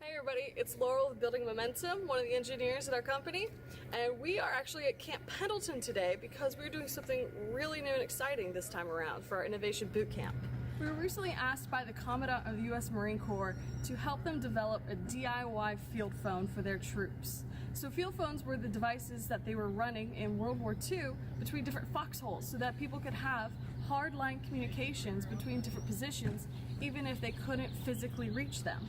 Hey everybody, it's Laurel with Building Momentum, one of the engineers at our company, and we are actually at Camp Pendleton today because we're doing something really new and exciting this time around for our Innovation Boot Camp. We were recently asked by the Commandant of the U.S. Marine Corps to help them develop a DIY field phone for their troops. So field phones were the devices that they were running in World War II between different foxholes so that people could have hard-line communications between different positions even if they couldn't physically reach them.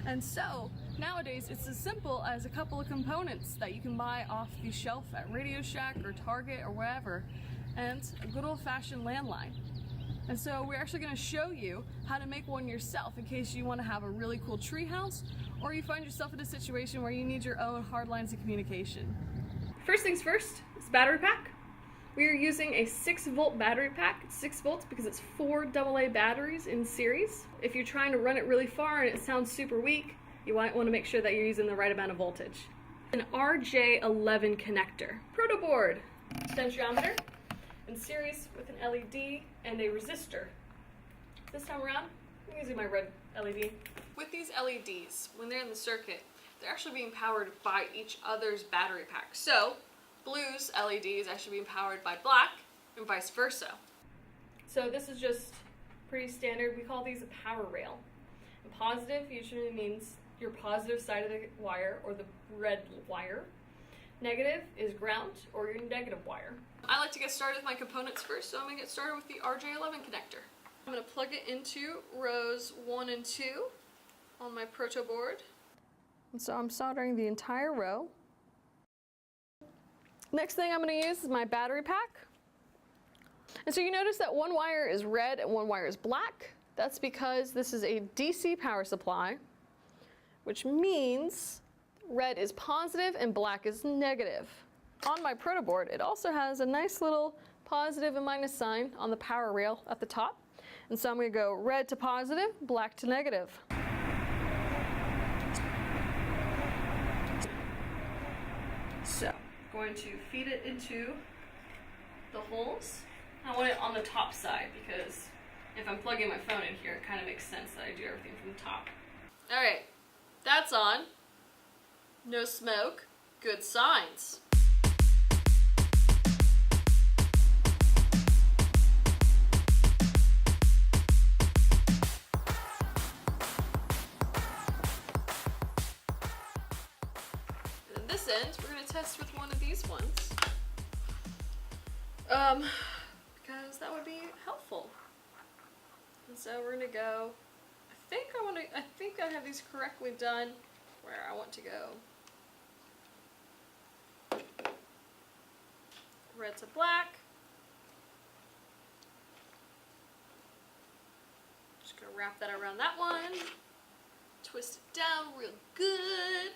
And so, nowadays, it's as simple as a couple of components that you can buy off the shelf at Radio Shack or Target or wherever, and a good old-fashioned landline. And so we're actually going to show you how to make one yourself in case you want to have a really cool tree house, or you find yourself in a situation where you need your own hard lines of communication. First things first, is battery pack. We are using a 6-volt battery pack. It's 6 volts because it's 4 AA batteries in series. If you're trying to run it really far and it sounds super weak, you might want to make sure that you're using the right amount of voltage. An RJ11 connector. Proto board, potentiometer, in series with an LED and a resistor. This time around, I'm using my red LED. With these LEDs, when they're in the circuit, they're actually being powered by each other's battery pack. So, blue's LED is actually being powered by black and vice versa. So this is just pretty standard. We call these a power rail. And positive usually means your positive side of the wire or the red wire. Negative is ground or your negative wire. I like to get started with my components first, so I'm going to get started with the RJ11 connector. I'm going to plug it into rows 1 and 2 on my proto board. And so I'm soldering the entire row. Next thing I'm going to use is my battery pack. And so you notice that one wire is red and one wire is black. That's because this is a DC power supply, which means red is positive and black is negative. On my proto board, it also has a nice little positive and minus sign on the power rail at the top. And so I'm going to go red to positive, black to negative. So, going to feed it into the holes. I want it on the top side because if I'm plugging my phone in here, it kind of makes sense that I do everything from the top. Alright, that's on. No smoke. Good signs. And this end, we're going to test with one of these ones. Because that would be helpful. And so we're going to go, I think I have these correctly done where I want to go red to black. Just going to wrap that around that one. Twist it down real good.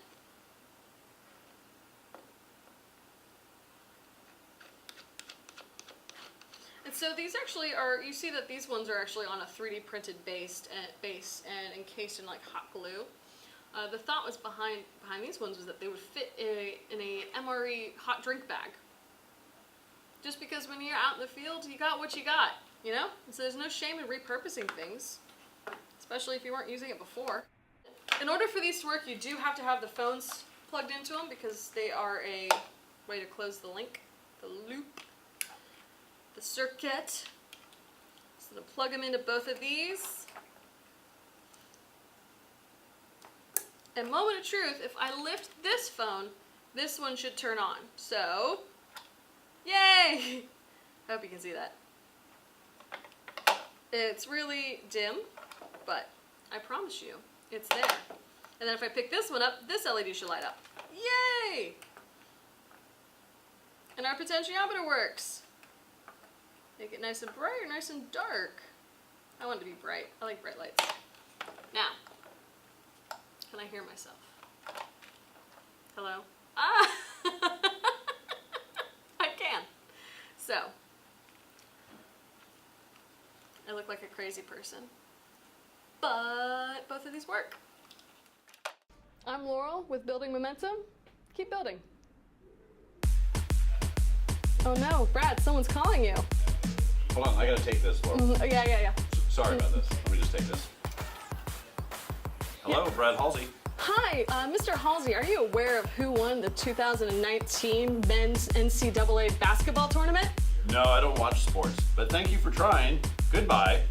And so these actually are, you see that these ones are actually on a 3D printed base and encased in like hot glue. The thought was behind these ones was that they would fit in a MRE hot drink bag. Just because when you're out in the field, you got what you got, you know? And so there's no shame in repurposing things, especially if you weren't using it before. In order for these to work, you do have to have the phones plugged into them because they are a way to close the link, the loop, the circuit. So to plug them into both of these. And moment of truth, if I lift this phone, this one should turn on. So, yay! I hope you can see that. It's really dim, but I promise you, it's there. And then if I pick this one up, this LED should light up. Yay! And our potentiometer works. Make it nice and bright or nice and dark. I want it to be bright. I like bright lights. Now, can I hear myself? Hello? Ah! I can. So, I look like a crazy person. But both of these work. I'm Laurel with Building Momentum. Keep building. Oh no, Brad, someone's calling you. Hold on, I gotta take this, Laurel. Yeah. Sorry about this. Let me just take this. Hello, Brad Halsey. Hi, Mr. Halsey, are you aware of who won the 2019 men's NCAA basketball tournament? No, I don't watch sports, but thank you for trying. Goodbye.